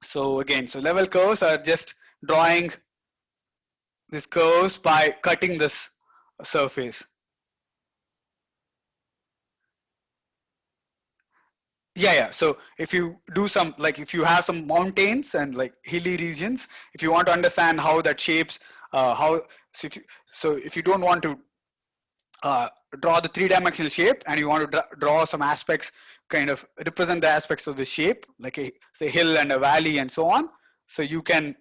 So again, so level curves are just drawing these curves by cutting this surface. Yeah. So if you do some, like if you have some mountains and like hilly regions, if you want to understand how that shapes, so if you don't want to draw the 3-dimensional shape and you want to draw some aspects, kind of represent the aspects of the shape, like a say hill and a valley and so on. So you can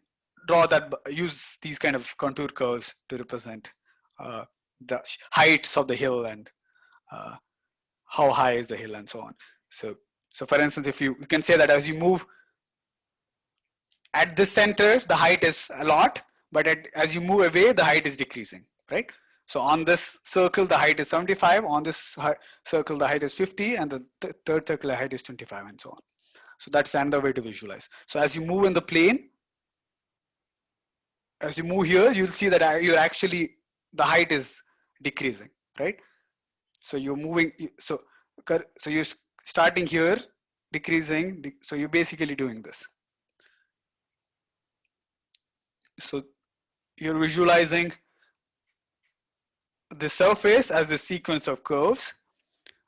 draw that, use these kind of contour curves to represent the heights of the hill and how high is the hill and so on. So for instance, if you can say that as you move at this center, the height is a lot, but as you move away, the height is decreasing, right? So on this circle, the height is 75. On this circle, the height is 50, and the third circle, the height is 25, and so on. So that's another way to visualize. So as you move in the plane, as you move here, you'll see that you're actually, the height is decreasing, right? So you're moving, so you're starting here, decreasing, so you're basically doing this. So you're visualizing the surface as the sequence of curves,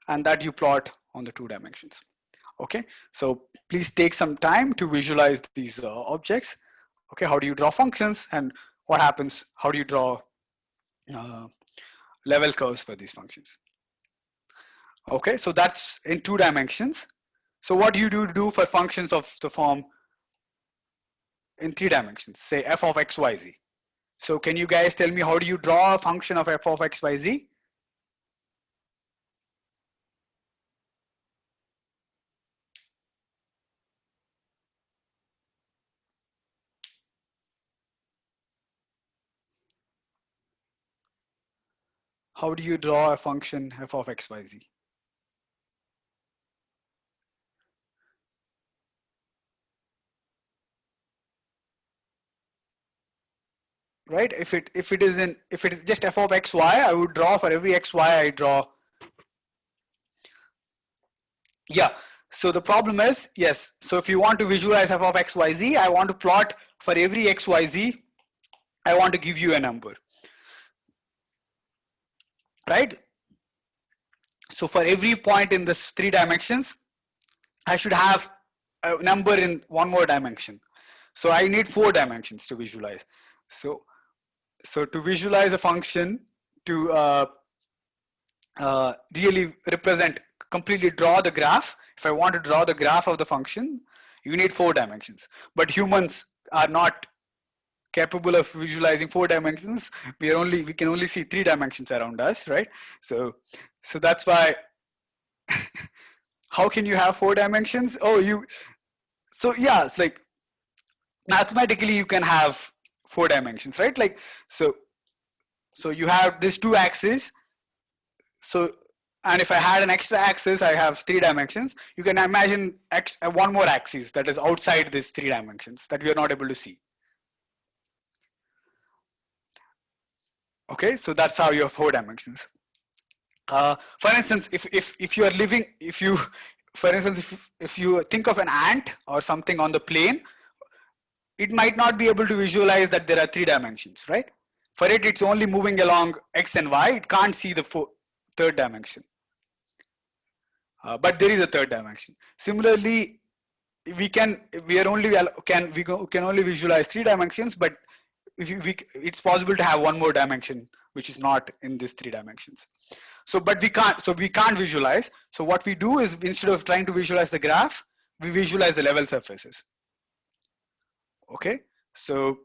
and that you plot on the 2 dimensions. Okay, so please take some time to visualize these objects. Okay, how do you draw functions, and what happens, how do you draw level curves for these functions? Okay, so that's in 2 dimensions. So what do you do for functions of the form in 3 dimensions, say f of x, y, z? So can you guys tell me, how do you draw a function of f of x, y, z? How do you draw a function f of x, y, z? Right? If it is just f of x, y, I would draw for every x, y, I draw. Yeah. So the problem is, yes. So if you want to visualize f of x, y, z, I want to plot for every x, y, z. I want to give you a number. Right? So for every point in this 3 dimensions, I should have a number in one more dimension. So I need 4 dimensions to visualize. So to visualize a function, to really represent, completely draw the graph, if I want to draw the graph of the function, you need 4 dimensions. But humans are not capable of visualizing 4 dimensions. We can only see 3 dimensions around us, right? So that's why. How can you have 4 dimensions? So yeah, it's like mathematically you can have 4 dimensions, right? Like so you have these 2 axes. So, and if I had an extra axis, I have 3 dimensions. You can imagine one more axis that is outside these 3 dimensions that we are not able to see. Okay, so that's how you have 4 dimensions. For instance, if you are living, for instance, if you think of an ant or something on the plane, it might not be able to visualize that there are 3 dimensions, right? For it, it's only moving along x and y. It can't see the third dimension. But there is a third dimension. Similarly, we can only visualize 3 dimensions, but it's possible to have one more dimension which is not in these 3 dimensions. So we can't visualize. So what we do is, instead of trying to visualize the graph, we visualize the level surfaces. Okay, so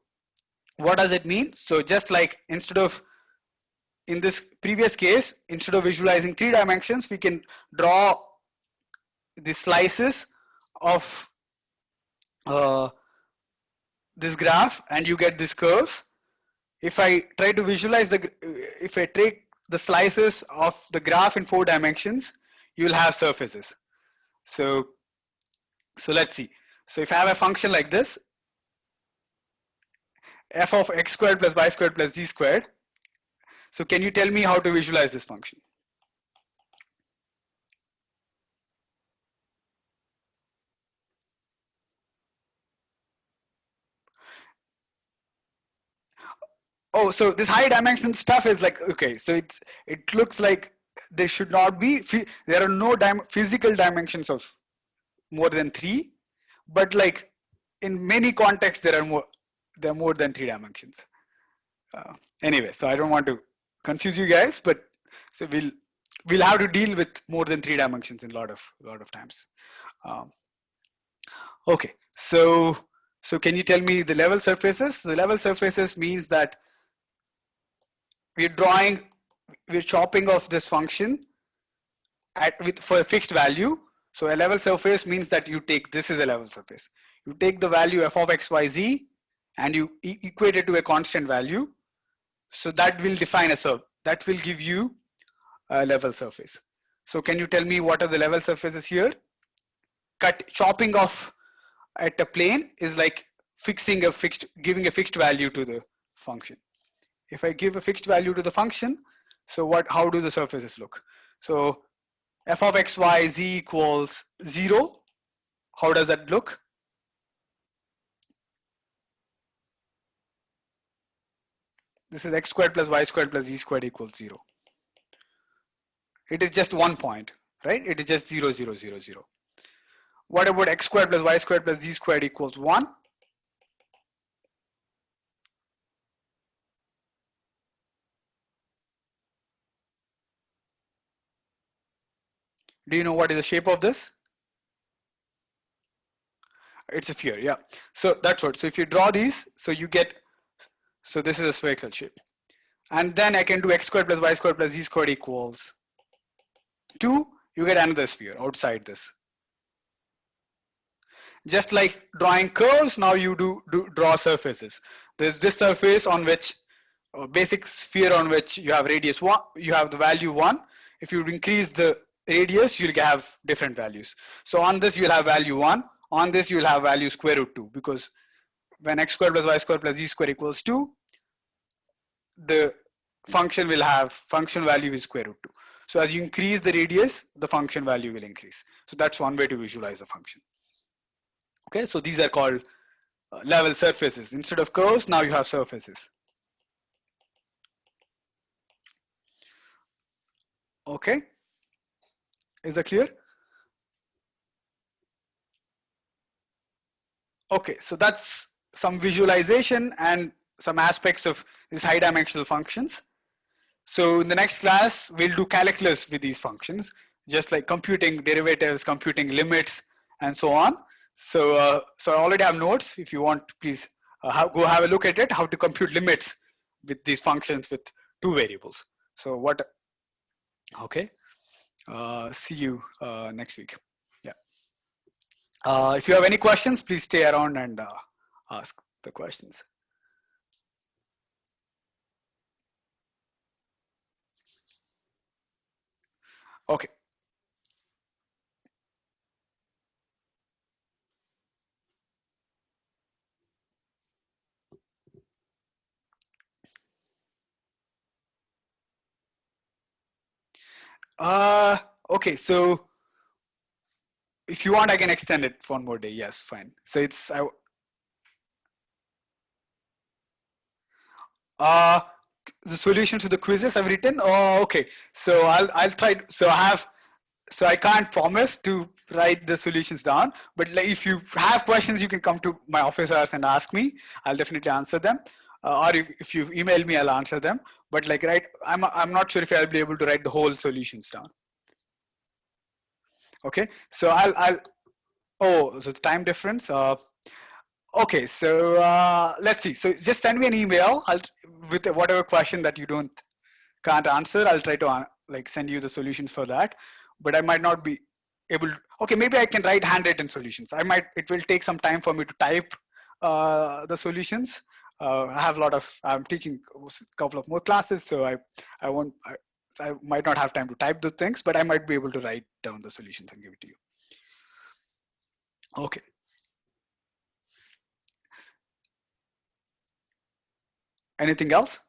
what does it mean? So just like in this previous case, instead of visualizing 3 dimensions, we can draw the slices of this graph, and you get this curve. If I try to visualize if I take the slices of the graph in 4 dimensions, you will have surfaces. So let's see. So if I have a function like this, f of x squared plus y squared plus z squared. So can you tell me how to visualize this function? Oh, so this high dimension stuff is like, okay, so it looks like there should not be, there are no physical dimensions of more than 3, but like in many contexts there are more than 3 dimensions. Anyway, so I don't want to confuse you guys, but so we'll have to deal with more than 3 dimensions in a lot of times. Okay, so can you tell me the level surfaces? The level surfaces means that we're chopping off this function for a fixed value. So a level surface means that you take, this is a level surface. You take the value f of x, y, z, and you equate it to a constant value. So that will define that will give you a level surface. So can you tell me what are the level surfaces here? Chopping off at a plane is like giving a fixed value to the function. If I give a fixed value to the function, so how do the surfaces look? So f of x, y, z equals 0. How does that look? This is x squared plus y squared plus z squared equals 0. It is just 1 point, right? It is just 0, 0, 0, 0. What about x squared plus y squared plus z squared equals 1? Do you know what is the shape of this? It's a sphere, yeah. So that's what. So if you draw these, so you get, so this is a spherical shape. And then I can do x squared plus y squared plus z squared equals 2. You get another sphere outside this. Just like drawing curves, now you draw surfaces. There's this surface on which, basic sphere on which you have radius 1, you have the value 1. If you increase the radius, you'll have different values. So on this, you'll have value 1. On this, you'll have value square root 2, because when x squared plus y squared plus z squared equals 2, the function will have function value is square root 2. So as you increase the radius, the function value will increase. So that's one way to visualize the function. Okay, so these are called level surfaces. Instead of curves, now you have surfaces. Okay, is that clear? Okay, so that's some visualization and some aspects of these high dimensional functions. So in the next class, we'll do calculus with these functions, just like computing derivatives, computing limits, and so on. So, so I already have notes. If you want, please go have a look at it, how to compute limits with these functions with 2 variables. So what, okay, see you next week. Yeah. If you have any questions, please stay around and ask the questions. Okay. Okay, so if you want, I can extend it for 1 more day. Yes, fine. So it's the solutions to the quizzes I've written. Oh, okay. So I'll try. So I can't promise to write the solutions down, but like if you have questions, you can come to my office hours and ask me. I'll definitely answer them. Or if you email me, I'll answer them. But like, right, I'm not sure if I'll be able to write the whole solutions down. Okay, so oh, so the time difference. Okay, so let's see. So just send me an email with whatever question that you can't answer. I'll try to like send you the solutions for that, but I might not be able to. Okay, maybe I can write handwritten solutions. It will take some time for me to type the solutions. I'm teaching a couple of more classes, so I might not have time to type the things, but I might be able to write down the solutions and give it to you. Okay. Anything else?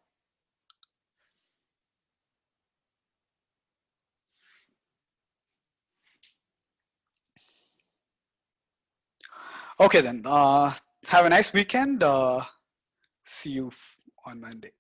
Okay then, have a nice weekend. See you on Monday.